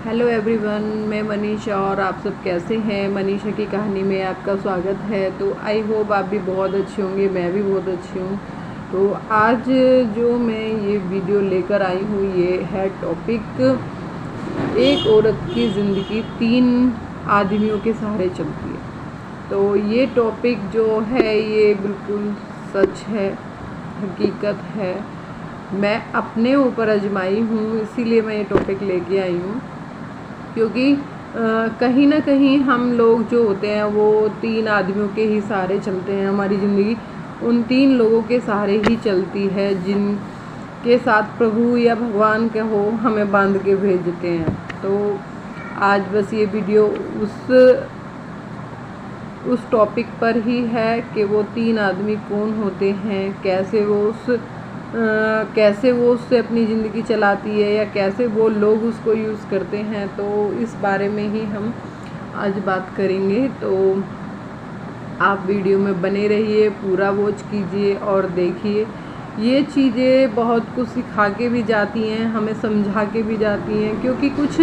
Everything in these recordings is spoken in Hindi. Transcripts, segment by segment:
हेलो एवरीवन, मैं मनीषा और आप सब कैसे हैं। मनीषा की कहानी में आपका स्वागत है। तो आई होप आप भी बहुत अच्छे होंगे, मैं भी बहुत अच्छी हूँ। तो आज जो मैं ये वीडियो लेकर आई हूँ ये है टॉपिक, एक औरत की ज़िंदगी 3 आदमियों के सहारे चलती है। तो ये टॉपिक जो है ये बिल्कुल सच है, हकीकत है। मैं अपने ऊपर आजमाई हूँ, इसीलिए मैं ये टॉपिक लेके आई हूँ। क्योंकि कहीं ना कहीं हम लोग जो होते हैं वो 3 आदमियों के ही सहारे चलते हैं। हमारी ज़िंदगी उन 3 लोगों के सहारे ही चलती है जिनके साथ प्रभु या भगवान कहो हमें बांध के भेजते हैं। तो आज बस ये वीडियो उस टॉपिक पर ही है कि वो 3 आदमी कौन होते हैं, कैसे वो उससे अपनी ज़िंदगी चलाती है या कैसे वो लोग उसको यूज़ करते हैं। तो इस बारे में ही हम आज बात करेंगे। तो आप वीडियो में बने रहिए, पूरा वॉच कीजिए और देखिए। ये चीज़ें बहुत कुछ सिखा के भी जाती हैं, हमें समझा के भी जाती हैं। क्योंकि कुछ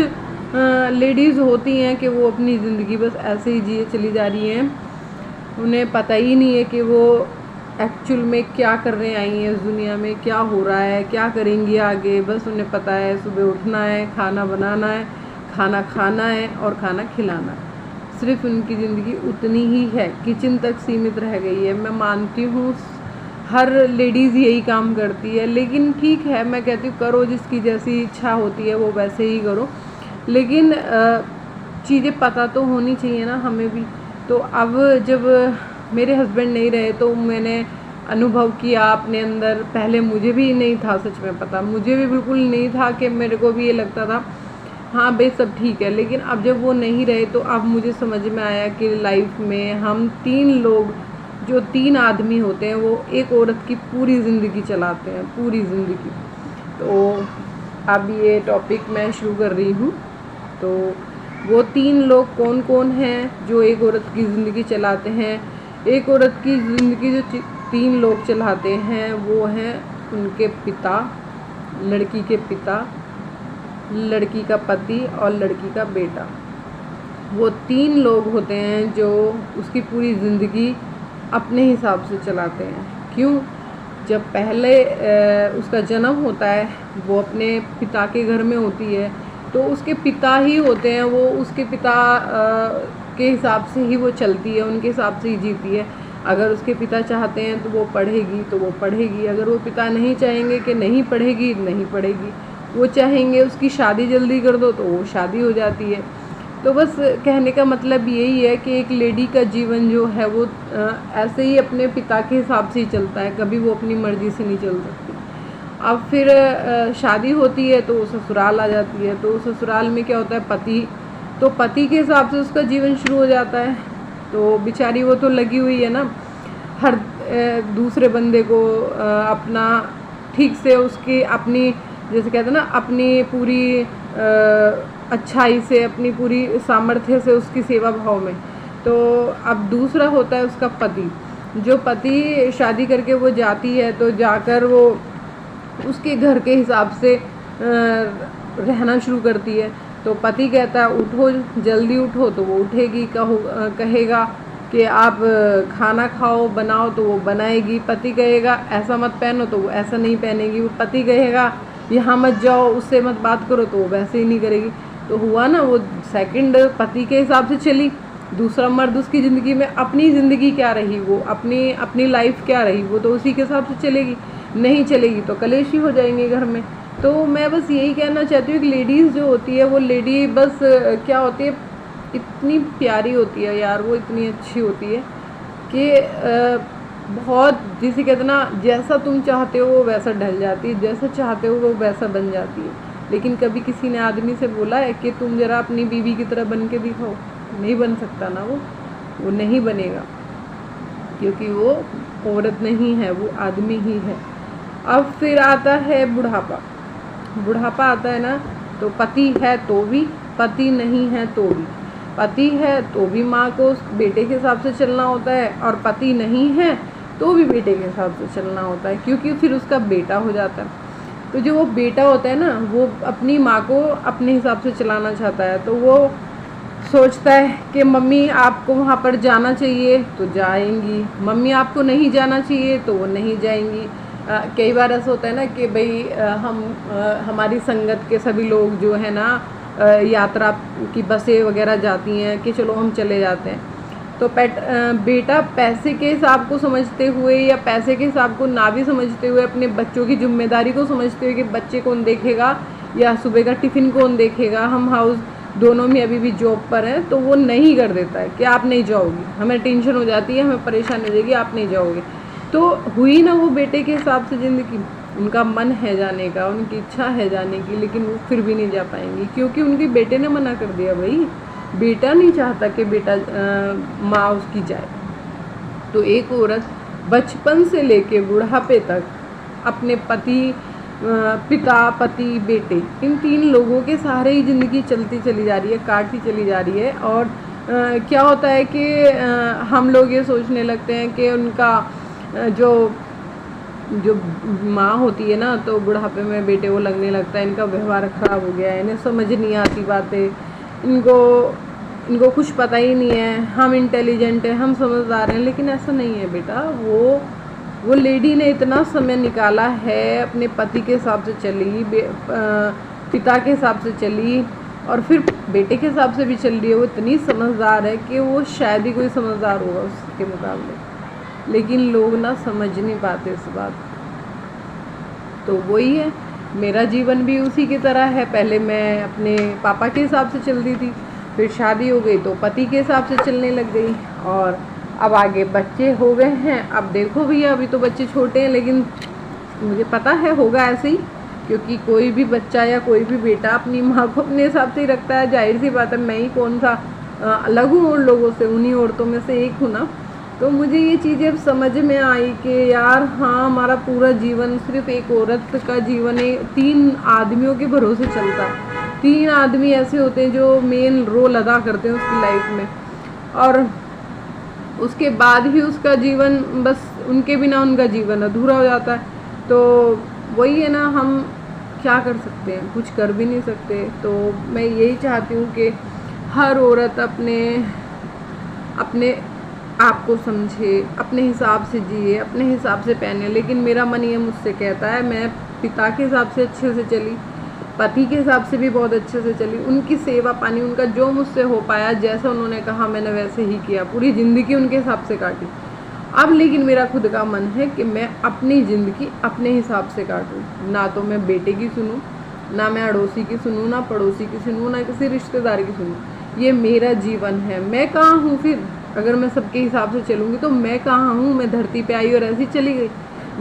लेडीज़ होती हैं कि वो अपनी ज़िंदगी बस ऐसे ही जिए चली जा रही हैं, उन्हें पता ही नहीं है कि वो एक्चुअल में क्या करने आई हैं, इस दुनिया में क्या हो रहा है, क्या करेंगी आगे। बस उन्हें पता है सुबह उठना है, खाना बनाना है, खाना खाना है और खाना खिलाना है। सिर्फ उनकी ज़िंदगी उतनी ही है, किचन तक सीमित रह गई है। मैं मानती हूँ हर लेडीज़ यही काम करती है, लेकिन ठीक है, मैं कहती हूँ करो, जिसकी जैसी इच्छा होती है वो वैसे ही करो। लेकिन चीज़ें पता तो होनी चाहिए ना हमें भी। तो अब जब मेरे हस्बैंड नहीं रहे तो मैंने अनुभव किया अपने अंदर। पहले मुझे भी नहीं था सच में पता, मुझे भी बिल्कुल नहीं था, कि मेरे को भी ये लगता था हाँ भाई सब ठीक है। लेकिन अब जब वो नहीं रहे तो अब मुझे समझ में आया कि लाइफ में हम 3 लोग, जो 3 आदमी होते हैं, वो एक औरत की पूरी ज़िंदगी चलाते हैं, पूरी ज़िंदगी। तो अब ये टॉपिक मैं शुरू कर रही हूँ। तो वो 3 लोग कौन कौन हैं जो एक औरत की ज़िंदगी चलाते हैं। एक औरत की ज़िंदगी जो 3 लोग चलाते हैं वो हैं उनके पिता, लड़की के पिता, लड़की का पति और लड़की का बेटा। वो 3 लोग होते हैं जो उसकी पूरी ज़िंदगी अपने हिसाब से चलाते हैं। क्यों? जब पहले उसका जन्म होता है, वो अपने पिता के घर में होती है, तो उसके पिता ही होते हैं, वो उसके पिता के हिसाब से ही वो चलती है, उनके हिसाब से ही जीती है। अगर उसके पिता चाहते हैं तो वो पढ़ेगी तो वो पढ़ेगी, अगर वो पिता नहीं चाहेंगे कि नहीं पढ़ेगी, नहीं पढ़ेगी। वो चाहेंगे उसकी शादी जल्दी कर दो तो वो शादी हो जाती है। तो बस कहने का मतलब यही है कि एक लेडी का जीवन जो है वो ऐसे ही अपने पिता के हिसाब से ही चलता है, कभी वो अपनी मर्ज़ी से नहीं चल सकती। अब फिर शादी होती है तो ससुराल आ जाती है। तो ससुराल में क्या होता है, पति, तो पति के हिसाब से उसका जीवन शुरू हो जाता है। तो बेचारी वो तो लगी हुई है ना हर दूसरे बंदे को अपना ठीक से, उसकी अपनी, जैसे कहते हैं ना, अपनी पूरी अच्छाई से, अपनी पूरी सामर्थ्य से उसकी सेवा भाव में। तो अब दूसरा होता है उसका पति। जो पति शादी करके वो जाती है तो जाकर वो उसके घर के हिसाब से रहना शुरू करती है। तो पति कहता है उठो, जल्दी उठो, तो वो उठेगी। कहेगा कि आप खाना खाओ, बनाओ, तो वो बनाएगी। पति कहेगा ऐसा मत पहनो, तो वो ऐसा नहीं पहनेगी। वो पति कहेगा यहाँ मत जाओ, उससे मत बात करो, तो वो वैसे ही नहीं करेगी। तो हुआ ना, वो सेकंड पति के हिसाब से चली। दूसरा मर्द उसकी ज़िंदगी में अपनी ज़िंदगी क्या रही, वो अपनी लाइफ क्या रही, वो तो उसी के हिसाब से चलेगी। नहीं चलेगी तो कलेश ही हो जाएंगे घर में। तो मैं बस यही कहना चाहती हूँ कि लेडीज़ जो होती है वो लेडी बस क्या होती है, इतनी प्यारी होती है यार, वो इतनी अच्छी होती है कि बहुत, जिसे कहते ना, जैसा तुम चाहते हो वो वैसा ढल जाती है, जैसा चाहते हो वो वैसा बन जाती है। लेकिन कभी किसी ने आदमी से बोला है कि तुम ज़रा अपनी बीवी की तरह बन के दिखाओ? नहीं बन सकता ना, वो नहीं बनेगा, क्योंकि वो औरत नहीं है, वो आदमी ही है। अब फिर आता है बुढ़ापा। बुढ़ापा आता है ना, तो पति है तो भी, पति नहीं है तो भी। पति है तो भी माँ को बेटे के हिसाब से चलना होता है, और पति नहीं है तो भी बेटे के हिसाब से चलना होता है, क्योंकि फिर उसका बेटा हो जाता है। तो जो वो बेटा होता है ना, वो अपनी माँ को अपने हिसाब से चलाना चाहता है। तो वो सोचता है कि मम्मी आपको वहाँ पर जाना चाहिए तो जाएंगी, मम्मी आपको नहीं जाना चाहिए तो वो नहीं जाएंगी। कई बार ऐसा होता है ना कि भाई हमारी संगत के सभी लोग जो है ना यात्रा की बसें वगैरह जाती हैं कि चलो हम चले जाते हैं, तो बेटा पैसे के हिसाब को समझते हुए या पैसे के हिसाब को ना भी समझते हुए, अपने बच्चों की जिम्मेदारी को समझते हुए कि बच्चे कौन देखेगा या सुबह का टिफ़िन कौन देखेगा, हम हाउस दोनों में अभी भी जॉब पर हैं, तो वो नहीं कर देता है कि आप नहीं जाओगी। हमें टेंशन हो जाती है, हमें परेशानी हो जाएगी, आप नहीं जाओगे। तो हुई ना वो बेटे के हिसाब से ज़िंदगी। उनका मन है जाने का, उनकी इच्छा है जाने की, लेकिन वो फिर भी नहीं जा पाएंगी क्योंकि उनके बेटे ने मना कर दिया। भाई बेटा नहीं चाहता कि बेटा माँ उसकी जाए। तो एक औरत बचपन से लेके बुढ़ापे तक अपने पिता, पति, बेटे, इन 3 लोगों के सहारे ही ज़िंदगी चलती चली जा रही है, काटती चली जा रही है। और क्या होता है कि हम लोग ये सोचने लगते हैं कि उनका जो माँ होती है ना, तो बुढ़ापे में बेटे को लगने लगता है इनका व्यवहार ख़राब हो गया है, इन्हें समझ नहीं आती बातें, इनको कुछ पता ही नहीं है, हम इंटेलिजेंट हैं, हम समझदार हैं। लेकिन ऐसा नहीं है बेटा। वो लेडी ने इतना समय निकाला है, अपने पति के हिसाब से चली, पिता के हिसाब से चली और फिर बेटे के हिसाब से भी चल रही है। वो इतनी समझदार है कि वो शायद ही कोई समझदार होगा उसके मुकाबले, लेकिन लोग ना समझ नहीं पाते इस बात। तो वही है, मेरा जीवन भी उसी की तरह है। पहले मैं अपने पापा के हिसाब से चलती थी, फिर शादी हो गई तो पति के हिसाब से चलने लग गई, और अब आगे बच्चे हो गए हैं। अब देखो भैया, अभी तो बच्चे छोटे हैं, लेकिन मुझे पता है होगा ऐसे ही, क्योंकि कोई भी बच्चा या कोई भी बेटा अपनी माँ को अपने हिसाब से ही रखता है। जाहिर सी बात है, मैं ही कौन सा अलग हूँ उन लोगों से, उन्हीं औरतों में से एक हूँ ना। तो मुझे ये चीज़ें अब समझ में आई कि यार हाँ, हमारा पूरा जीवन सिर्फ एक औरत का जीवन है, 3 आदमियों के भरोसे चलता है। 3 आदमी ऐसे होते हैं जो मेन रोल अदा करते हैं उसकी लाइफ में, और उसके बाद ही उसका जीवन, बस उनके बिना उनका जीवन अधूरा हो जाता है। तो वही है ना, हम क्या कर सकते हैं, कुछ कर भी नहीं सकते। तो मैं यही चाहती हूँ कि हर औरत अपने आप को समझे, अपने हिसाब से जिए, अपने हिसाब से पहने। लेकिन मेरा मन ये मुझसे कहता है, मैं पिता के हिसाब से अच्छे से चली, पति के हिसाब से भी बहुत अच्छे से चली, उनकी सेवा पानी, उनका जो मुझसे हो पाया, जैसा उन्होंने कहा मैंने वैसे ही किया, पूरी ज़िंदगी उनके हिसाब से काटी। अब लेकिन मेरा खुद का मन है कि मैं अपनी ज़िंदगी अपने हिसाब से काटूँ, ना तो मैं बेटे की सुनूँ, ना मैं अड़ोसी की सुनूँ, ना पड़ोसी की सुनूँ, ना किसी रिश्तेदार की सुनूँ। ये मेरा जीवन है। मैं कहाँ हूँ फिर? अगर मैं सबके हिसाब से चलूँगी तो मैं कहाँ हूँ? मैं धरती पे आई और ऐसी चली गई,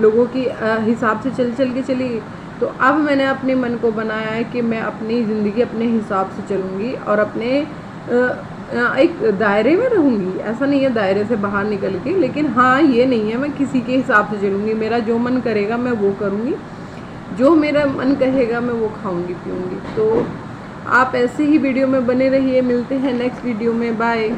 लोगों की हिसाब से चल के चली गई। तो अब मैंने अपने मन को बनाया है कि मैं अपनी ज़िंदगी अपने हिसाब से चलूँगी और अपने एक दायरे में रहूँगी। ऐसा नहीं है दायरे से बाहर निकल के, लेकिन हाँ ये नहीं है मैं किसी के हिसाब से चलूँगी। मेरा जो मन करेगा मैं वो करूँगी, जो मेरा मन कहेगा मैं वो खाऊँगी पीऊँगी। तो आप ऐसे ही वीडियो में बने रहिए। मिलते हैं नेक्स्ट वीडियो में। बाय।